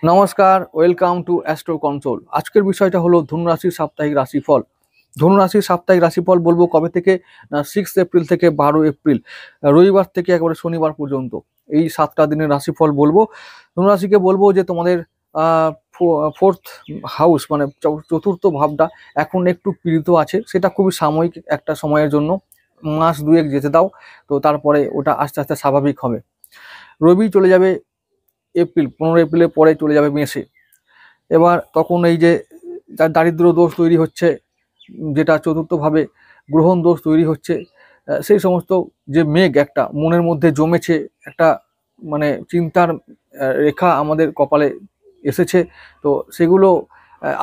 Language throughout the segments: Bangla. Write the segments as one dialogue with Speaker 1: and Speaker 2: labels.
Speaker 1: নমস্কার, ওয়েলকাম টু অ্যাস্ট্রো কন্ট্রোল। আজকের বিষয়টা হলো ধনুরাশির সাপ্তাহিক রাশিফল। ধনুরাশির সাপ্তাহিক রাশিফল বলবো কবে থেকে না, 6 এপ্রিল থেকে 12 এপ্রিল, রবিবার থেকে একেবারে শনিবার পর্যন্ত। এই 7টা দিনের রাশিফল বলবো। ধনুরাশিকে বলবো যে তোমাদের ফোর্থ হাউস মানে চতুর্থ ভাবটা এখন একটু পীড়িত আছে, সেটা খুবই সাময়িক একটা সময়ের জন্য, মাস দুয়েক যেতে দাও, তো তারপরে ওটা আস্তে আস্তে স্বাভাবিক হবে। রবি চলে যাবে এপ্রিল, 15 এপ্রিলের পরে চলে যাবে মেসে। এবার তখন এই যে যার দারিদ্র দোষ তৈরি হচ্ছে, যেটা চতুর্থভাবে গ্রহণ দোষ তৈরি হচ্ছে, সেই সমস্ত যে মেঘ একটা মনের মধ্যে জমেছে, একটা মানে চিন্তার রেখা আমাদের কপালে এসেছে, তো সেগুলো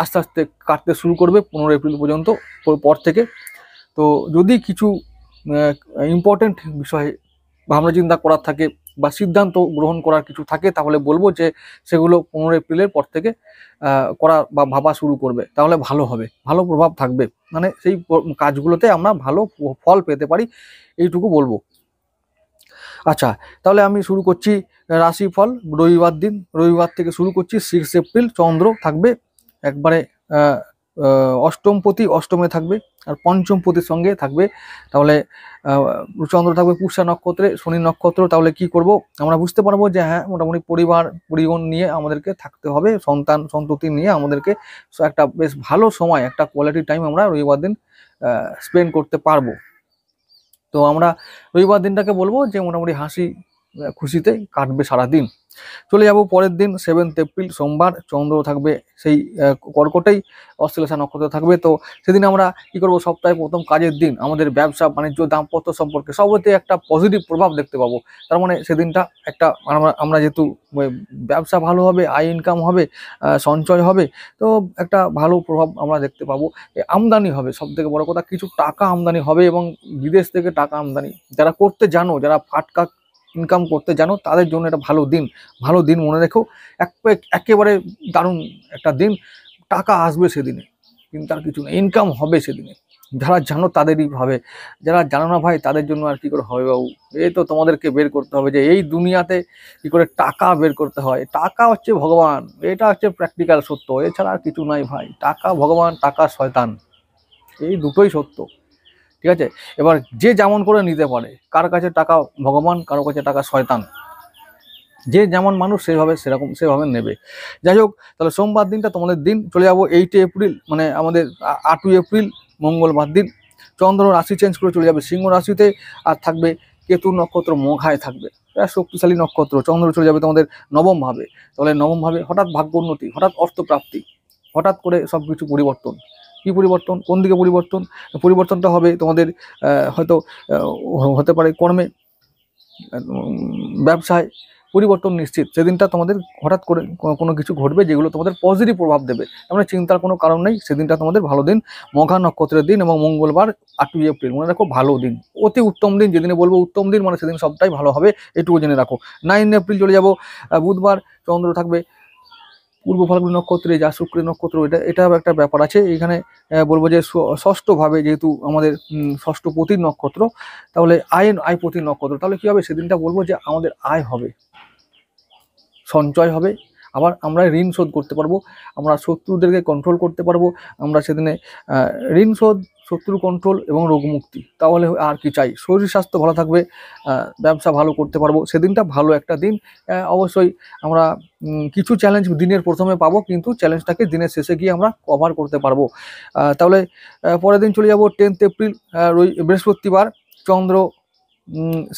Speaker 1: আস্তে আস্তে কাটতে শুরু করবে 15 এপ্রিল পর্যন্ত পর থেকে। তো যদি কিছু ইম্পর্টেন্ট বিষয় ভাবনা চিন্তা করার থাকে বা সিদ্ধান্ত গ্রহণ করার কিছু থাকে, তাহলে বলবো যে সেগুলো 15 এপ্রিলের পর থেকে করা বা ভাবা শুরু করবে, তাহলে ভালো হবে, ভালো প্রভাব থাকবে, মানে সেই কাজগুলোতে আমরা ভালো ফল পেতে পারি, এইটুকু বলবো। আচ্ছা, তাহলে আমি শুরু করছি রাশিফল। রবিবার দিন, রবিবার থেকে শুরু করছি। 6 এপ্রিল চন্দ্র থাকবে একবারে অষ্টমপতি অষ্টমে থাকবে, আর পঞ্চমপতির সঙ্গে থাকবে। তাহলে চন্দ্র থাকবে পুষ্যা নক্ষত্রে, শনি নক্ষত্র। তাহলে কি করব আমরা বুঝতে পারবো যে হ্যাঁ, মোটামুটি পরিবার নিয়ে আমাদেরকে থাকতে হবে, সন্তান সন্ততি নিয়ে আমাদেরকে একটা বেশ ভালো সময়, একটা কোয়ালিটি টাইম আমরা রবিবার দিন স্পেন্ড করতে পারবো। তো আমরা রবিবার দিনটাকে বলবো যে মোটামুটি হাসি খুশিতে কাটবে সারাদিন। চলে যাব পরের দিন 7 এপ্রিল সোমবার, চন্দ্র থাকবে সেই কর্কটেই, অশ্লেষা নক্ষত্র থাকবে। তো সেদিন আমরা কি করব, সপ্তাহের প্রথম কাজের দিন, আমাদের ব্যবসা বাণিজ্য দাম্পত্য সম্পর্কে সবতে একটা পজিটিভ প্রভাব দেখতে পাবো। তার মানে সেদিনটা একটা আমরা যেহেতু ব্যবসা ভালো হবে, আয় ইনকাম হবে, সঞ্চয় হবে, তো একটা ভালো প্রভাব আমরা দেখতে পাবো। আমদানি হবে, সব থেকে বড় কথা কিছু টাকা আমদানি হবে, এবং বিদেশ থেকে টাকা আমদানি যারা করতে জানো, যারা ফাটকা ইনকাম করতে জানো, তাদের জন্য এটা ভালো দিন। ভালো দিন মনে রেখো, একেবারে দারুণ একটা দিন। টাকা আসবে সেদিনে, চিন্তার কিছু নেই, ইনকাম হবে সেদিনে। যারা জানো তাদেরই হবে, যারা জানো না ভাই, তাদের জন্য আর কি করে হবে বাবু। এই তো তোমাদেরকে বের করতে হবে যে এই দুনিয়াতে কি করে টাকা বের করতে হয়। টাকা হচ্ছে ভগবান, এটা হচ্ছে প্র্যাকটিক্যাল সত্য, এছাড়া আর কিছু নাই ভাই। টাকা ভগবান, টাকা শয়তান, এই দুটোই সত্য। ঠিক আছে, এবার যে যেমন করে নিতে পারে, কার কাছে টাকা ভগবান, কারো কাছে টাকা শয়তান, যে যেমন মানুষ সেভাবে নেবে। যাই হোক, তাহলে সোমবার দিনটা তোমাদের দিন। চলে যাবো 8 এপ্রিল, মানে আমাদের 8 এপ্রিল মঙ্গলবার দিন। চন্দ্র রাশি চেঞ্জ করে চলে যাবে সিংহ রাশিতে, আর থাকবে কেতু নক্ষত্র মঘায় থাকবে, শক্তিশালী নক্ষত্র। চন্দ্র চলে যাবে তোমাদের নবম ভাবে। তাহলে নবম ভাবে হঠাৎ ভাগ্য উন্নতি, হঠাৎ অর্থপ্রাপ্তি, হঠাৎ করে সবকিছু পরিবর্তন। কি পরিবর্তন, কোন দিকে পরিবর্তন? পরিবর্তনটা হবে তোমাদের হয়তো হতে পারে কর্মে, ব্যবসায় পরিবর্তন নিশ্চিত। সেদিনটা তোমাদের হঠাৎ করে কোনো কিছু ঘটবে যেগুলো তোমাদের পজিটিভ প্রভাব দেবে, মানে চিন্তার কোনো কারণ নেই। সেদিনটা তোমাদের ভালো দিন, মঘা নক্ষত্রের দিন, এবং মঙ্গলবার 8 এপ্রিল, মনে রাখো ভালো দিন, অতি উত্তম দিন। যেদিনে বলবো উত্তম দিন, মানে সেদিন সবটাই ভালো হবে, এটুকু জেনে রাখো। 9 এপ্রিল চলে যাব বুধবার, চন্দ্র থাকবে পূর্ব ফাল্গুনী নক্ষত্রে, যা শুক্র নক্ষত্র, এটা একটা ব্যাপার আছে এখানে। বলবো যে ষষ্ঠ ভাবে যেহেতু আমাদের ষষ্ঠ পতির নক্ষত্র, তাহলে আয় পতির নক্ষত্র, তাহলে কি হবে সেদিনটা বলবো যে আমাদের আয় হবে, সঞ্চয় হবে, আবার আমরা ঋণ শোধ করতে পারবো, আমরা শত্রুদেরকে কন্ট্রোল করতে পারবো। আমরা সেদিনে ঋণ শোধ, শত্রু কন্ট্রোল এবং রোগমুক্তি, তাহলে আর কি চাই। শরীর স্বাস্থ্য ভালো থাকবে, ব্যবসা ভালো করতে পারবো, সেদিনটা ভালো একটা দিন। অবশ্যই আমরা কিছু চ্যালেঞ্জ দিনের প্রথমে পাবো, কিন্তু চ্যালেঞ্জটাকে দিনের শেষে গিয়ে আমরা কভার করতে পারবো। তাহলে পরের দিন চলে যাব 10 এপ্রিল, বৃহস্পতিবার। চন্দ্র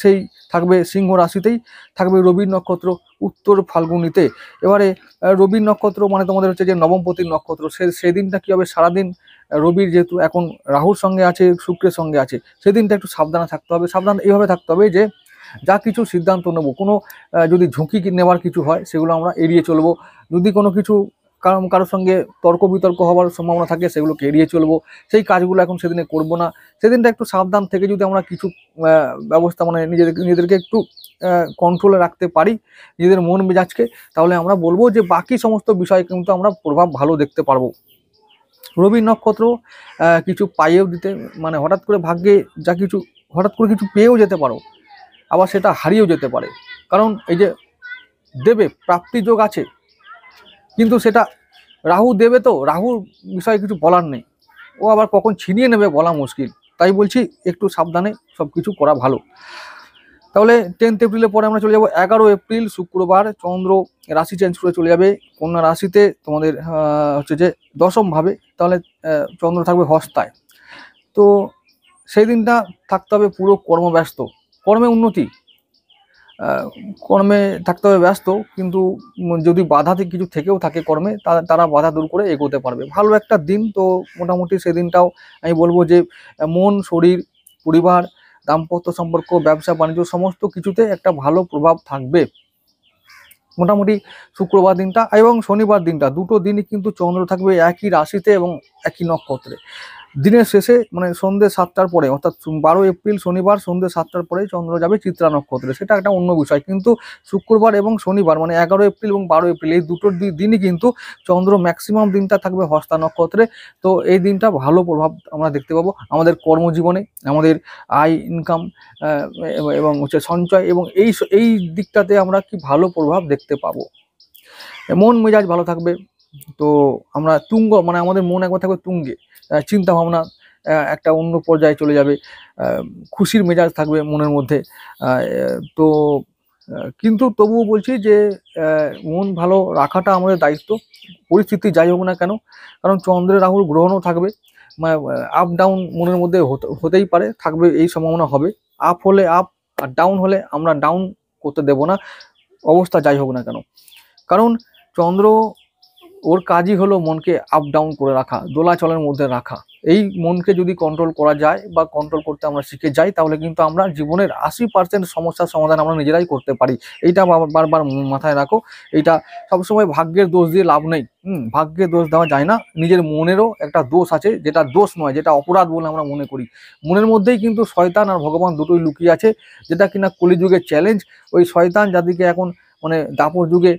Speaker 1: সেই থাকবে সিংহ রাশিতেই, থাকবে রবির নক্ষত্র উত্তর ফাল্গুনিতে। এবারে রবির নক্ষত্র মানে তোমাদের হচ্ছে যে নবমপতির নক্ষত্র। সেদিনটা কি হবে, সারাদিন রবির যেহেতু এখন রাহুর সঙ্গে আছে, শুক্রের সঙ্গে আছে, সেদিনটা একটু সাবধানে থাকতে হবে। সাবধান এইভাবে থাকতে হবে যে যা কিছু সিদ্ধান্ত নেবো, কোনো যদি ঝুঁকি নেওয়ার কিছু হয় সেগুলো আমরা এড়িয়ে চলবো। যদি কোনো কিছু কারোর সঙ্গে তর্ক বিতর্ক হওয়ার সম্ভাবনা থাকে, সেগুলোকে এড়িয়ে চলবো, সেই কাজগুলো এখন সেদিনে করবো না। সেদিনটা একটু সাবধান থেকে যদি আমরা কিছু ব্যবস্থা মানে নিজেদেরকে একটু কন্ট্রোলে রাখতে পারি, নিজেদের মন মেজাজকে, তাহলে আমরা বলবো যে বাকি সমস্ত বিষয়ে কিন্তু আমরা প্রভাব ভালো দেখতে পারবো। রবি নক্ষত্র কিছু পাইয়েও দিতে, মানে হঠাৎ করে ভাগ্যে যা কিছু, হঠাৎ করে কিছু পেয়েও যেতে পারো, আবার সেটা হারিয়েও যেতে পারে। কারণ এই যে দেবে প্রাপ্তি যোগ আছে, কিন্তু সেটা রাহু দেবে, তো রাহুর বিষয়ে কিছু বলার নেই, ও আবার কখন ছিনিয়ে নেবে বলা মুশকিল। তাই বলছি একটু সাবধানে সবকিছু করা ভালো। তাহলে 10 এপ্রিলের পরে আমরা চলে যাব 11 এপ্রিল শুক্রবার, চন্দ্র রাশি চেঞ্জ করে চলে যাবে কন্যা রাশিতে, তোমাদের হচ্ছে যে দশম ভাবে। তাহলে চন্দ্র থাকবে হস্তায়। তো সেই দিনটা থাকতে হবে পুরো কর্মব্যস্ত, কর্মে উন্নতি, কর্মে থাকতে হবে ব্যস্ত, কিন্তু যদি বাধা কিছু থেকেও থাকে কর্মে, তারা বাধা দূর করে এগোতে পারবে। ভালো একটা দিন। তো মোটামুটি সেদিনটাও আমি বলবো যে মন, শরীর, পরিবার, দাম্পত্য সম্পর্ক, ব্যবসা বাণিজ্য সমস্ত কিছুতে একটা ভালো প্রভাব থাকবে মোটামুটি শুক্রবার দিনটা এবং শনিবার দিনটা, দুটো দিনই কিন্তু চন্দ্র থাকবে একই রাশিতে এবং একই নক্ষত্রে। দিনের শেষে মানে সন্ধ্যে 7টার পরে, অর্থাৎ 12 এপ্রিল শনিবার সন্ধ্যে 7টার পরে চন্দ্র যাবে চিত্রা নক্ষত্রে, সেটা একটা অন্য বিষয়। কিন্তু শুক্রবার এবং শনিবার মানে 11 এপ্রিল এবং 12 এপ্রিল এই দুটো দিনই কিন্তু চন্দ্র ম্যাক্সিমাম দিনটা থাকবে হস্তা নক্ষত্রে। তো এই দিনটা ভালো প্রভাব আমরা দেখতে পাবো আমাদের কর্মজীবনে, আমাদের আয় ইনকাম এবং হচ্ছে সঞ্চয়, এবং এই দিকটাতে আমরা কি ভালো প্রভাব দেখতে পাবো। মন মেজাজ ভালো থাকবে। তো আমরা তুঙ্গ মানে আমাদের মন একবার থাকবে তুঙ্গে, চিন্তা ভাবনা একটা অন্য পর্যায়ে চলে যাবে, খুশির মেজাজ থাকবে মনের মধ্যে। তো কিন্তু তবুও বলছি যে মন ভালো রাখাটা আমাদের দায়িত্ব, পরিস্থিতি যাই হোক না কেন। কারণ চন্দ্রের রাহুর গ্রহণও থাকবে, আপ ডাউন মনের মধ্যে হতেই পারে, থাকবে, এই সম্ভাবনা হবে। আপ হলে আপ, আর ডাউন হলে আমরা ডাউন করতে দেব না, অবস্থা যাই হোক না কেন। কারণ চন্দ্র ওর কাজই হলো মনকে আপ ডাউন করে রাখা, দোলাচলের মধ্যে রাখা। এই মনকে যদি কন্ট্রোল করা যায় বা কন্ট্রোল করতে আমরা শিখে যাই, তাহলে কিন্তু আমরা জীবনের 80% সমস্যার সমাধান আমরা নিজেরাই করতে পারি। এইটা বারবার মাথায় রাখো। এইটা সবসময় ভাগ্যের দোষ দিয়ে লাভ নেই। ভাগ্যের দোষ দেওয়া যায় না। নিজের মনেরও একটা দোষ আছে, যেটা দোষ নয়, যেটা অপরাধ বলে আমরা মনে করি। মনের মধ্যেই কিন্তু শয়তান আর ভগবান দুটোই লুকিয়ে আছে, যেটা কিনা কলিযুগের চ্যালেঞ্জ। ওই শয়তান যাদেরকে এখন মানে দাপর যুগে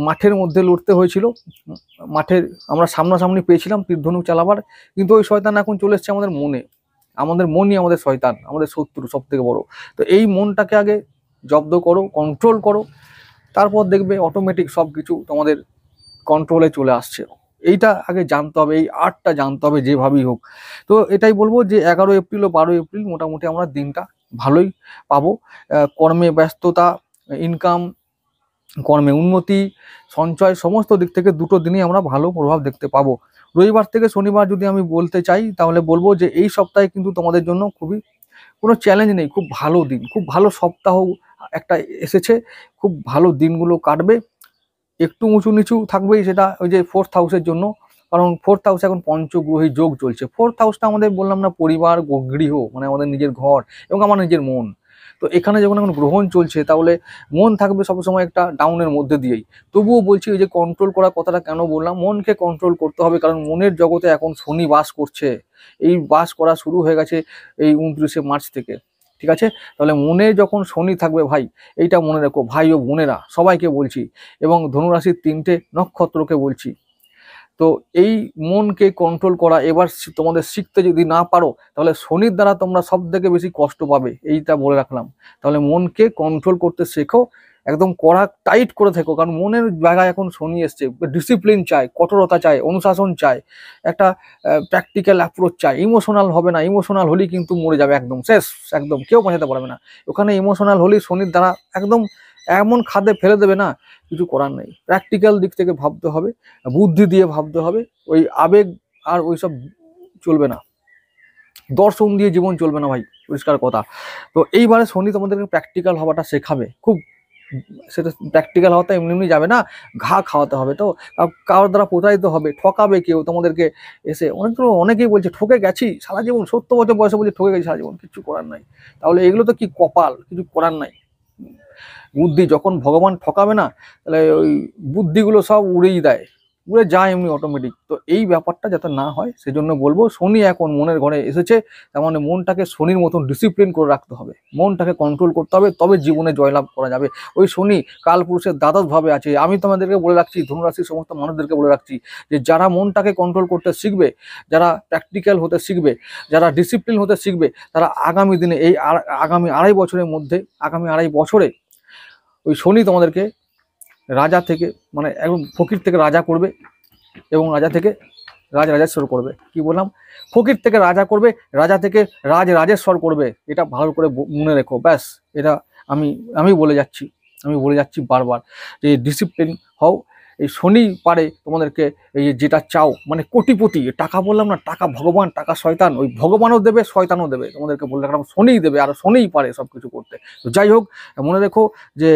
Speaker 1: মাঠের মধ্যে লড়তে হয়েছিল, মাঠের আমরা সামনাসামনি পেয়েছিলাম তীরধনুক চালাবার, কিন্তু ওই শয়তান এখন চলে এসছে আমাদের মনে। আমাদের মনই আমাদের শয়তান, আমাদের শত্রু সব থেকে বড়। তো এই মনটাকে আগে জব্দ করো, কন্ট্রোল করো, তারপর দেখবে অটোমেটিক সব কিছু তোমাদের কন্ট্রোলে চলে আসছে। এইটা আগে জানতে হবে, এই আর্টটা জানতে হবে যেভাবেই হোক। তো এটাই বলবো যে 11 এপ্রিল ও 12 এপ্রিল মোটামুটি আমরা দিনটা ভালোই পাবো। কর্মে ব্যস্ততা, ইনকাম, কর্মে উন্নতি, সঞ্চয় সমস্ত দিক থেকে দুটো দিনই আমরা ভালো প্রভাব দেখতে পাবো। রবিবার থেকে শনিবার যদি আমি বলতে চাই, তাহলে বলবো যে এই সপ্তাহে কিন্তু তোমাদের জন্য খুবই কোনো চ্যালেঞ্জ নেই, খুব ভালো দিন, খুব ভালো সপ্তাহ একটা এসেছে, খুব ভালো দিনগুলো কাটবে। একটু উঁচু নিচু থাকবেই, সেটা ওই যে 4th হাউসের জন্য, কারণ 4th হাউসে এখন পঞ্চগ্রহী যোগ চলছে। 4th হাউসটা আমাদের বললাম না পরিবার, গৃহ মানে আমাদের নিজের ঘর এবং আমার নিজের মন। তো এখানে যখন এখন গ্রহণ চলছে, তাহলে মন থাকবে সবসময় একটা ডাউনের মধ্যে দিয়েই। তবুও বলছি ওই যে কন্ট্রোল করার কথাটা কেন বললাম, মনকে কন্ট্রোল করতে হবে, কারণ মনের জগতে এখন শনি বাস করছে। এই বাস করা শুরু হয়ে গেছে এই 29শে মার্চ থেকে, ঠিক আছে? তাহলে মনে যখন শনি থাকবে ভাই, এইটা মনে রেখো ভাই ও বোনেরা, সবাইকে বলছি, এবং ধনুরাশির 3টে নক্ষত্রকে বলছি। তো এই মনকে কন্ট্রোল করা এবার তোমাদের শিখতে যদি না পারো, তাহলে শনির দ্বারা তোমরা সব থেকে বেশি কষ্ট পাবে, এইটা বলে রাখলাম। তাহলে মনকে কন্ট্রোল করতে শেখো, একদম কড়া টাইট করে থেকো, কারণ মনের জায়গায় এখন শনি এসছে। ডিসিপ্লিন চাই, কঠোরতা চাই, অনুশাসন চাই, একটা প্র্যাকটিক্যাল অ্যাপ্রোচ চাই। ইমোশনাল হবে না, ইমোশনাল হলেই কিন্তু মরে যাবে, একদম শেষ, একদম কেউ বাঁচাতে পারবে না। ওখানে ইমোশনাল হলেই শনির দ্বারা একদম এমন খাদে ফেলে দেবে না, কিছু করার নেই। প্র্যাকটিক্যাল দিক থেকে ভাবতে হবে, বুদ্ধি দিয়ে ভাবতে হবে, ওই আবেগ আর ওইসব চলবে না, দর্শন দিয়ে জীবন চলবে না ভাই, পরিষ্কার কথা। তো এইবারে শনি তোমাদেরকে প্র্যাকটিক্যাল হওয়াটা শেখাবে খুব। সেটা প্র্যাকটিক্যাল হওয়াটা এমনি এমনি যাবে না, ঘা খাওয়াতে হবে। তো কারোর দ্বারা প্রতারিত হবে, ঠকাবে কেউ তোমাদেরকে এসে। অনেকেই বলছে ঠকে গেছি সারা জীবন, 70 বছর বয়সে বলছে ঠকে গেছি সারা জীবন, কিছু করার নাই। তাহলে এগুলো তো কি কপাল, কিছু করার নাই। বুদ্ধি যখন ভগবান ঠকাবে না, তাহলে ওই বুদ্ধিগুলো সব উড়েই দেয়, উড়ে যায় এমনি অটোমেটিক। তো এই ব্যাপারটা যাতে না হয়, সেজন্য বলবো শনি এখন মনের ঘরে এসেছে, তার মানে মনটাকে শনির মতন ডিসিপ্লিন করে রাখতে হবে, মনটাকে কন্ট্রোল করতে হবে, তবে জীবনে জয়লাভ করা যাবে। ওই শনি কালপুরুষের দ্বাদশ ভাবে আছে। আমি তোমাদেরকে বলে রাখছি, ধনুরাশির সমস্ত মানুষদেরকে বলে রাখছি, যে যারা মনটাকে কন্ট্রোল করতে শিখবে, যারা প্র্যাকটিক্যাল হতে শিখবে, যারা ডিসিপ্লিন হতে শিখবে, তারা আগামী দিনে এই আগামী 2.5 বছরের মধ্যে, আগামী 2.5 বছরে ওই শনি তোমাদেরকে রাজা থেকে মানে একদম ফকির থেকে রাজা করবে এবং রাজা থেকে রাজেশ্বর করবে। কি বললাম? ফকির থেকে রাজা করবে, রাজা থেকে রাজেশ্বর করবে। এটা ভালো করে মনে রেখো, ব্যাস। এটা আমি আমি বলে যাচ্ছি বারবার যে ডিসিপ্লিন হও। এই শনি পারে তোমাদেরকে এই যেটা চাও, মানে কোটিপতি টাকা, বললাম না, টাকা ভগবান, টাকা শয়তান, ওই ভগবানও দেবে শয়তানও দেবে, তোমাদেরকে বলে রাখলাম শনিই দেবে, আর শনিই পারে সবকিছু করতে। তো যাই হোক, মনে রেখো যে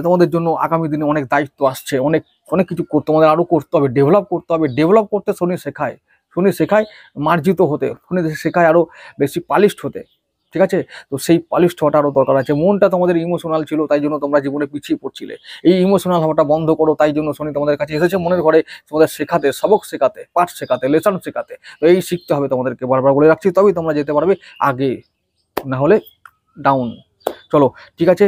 Speaker 1: তোমাদের জন্য আগামী দিনে অনেক দায়িত্ব আসছে, অনেক অনেক কিছু তোমাদের আরো করতে হবে, ডেভেলপ করতে হবে। ডেভেলপ করতে শনি শেখায় মার্জিত হতে, শনি শেখায় আরো বেশি পালিশড হতে। ঠিক আছে? তো সেই পালিশড হওয়াটা আরো দরকার আছে। মনটা তোমাদের ইমোশনাল ছিল, তাই জন্য তোমরা জীবনে পিছিয়ে পড়ছিলে। এই ইমোশনাল হওয়াটা বন্ধ করো, তাই জন্য শনি তোমাদের কাছে এসেছে মনের ঘরে তোমাদের শেখাতে, সবক শেখাতে, পাঠ শেখাতে, লেসন শেখাতে। তো এই শিখতে হবে তোমাদেরকে, বারবার বলে রাখছি, তবেই তোমরা যেতে পারবে আগে, না হলে ডাউন। চলো, ঠিক আছে,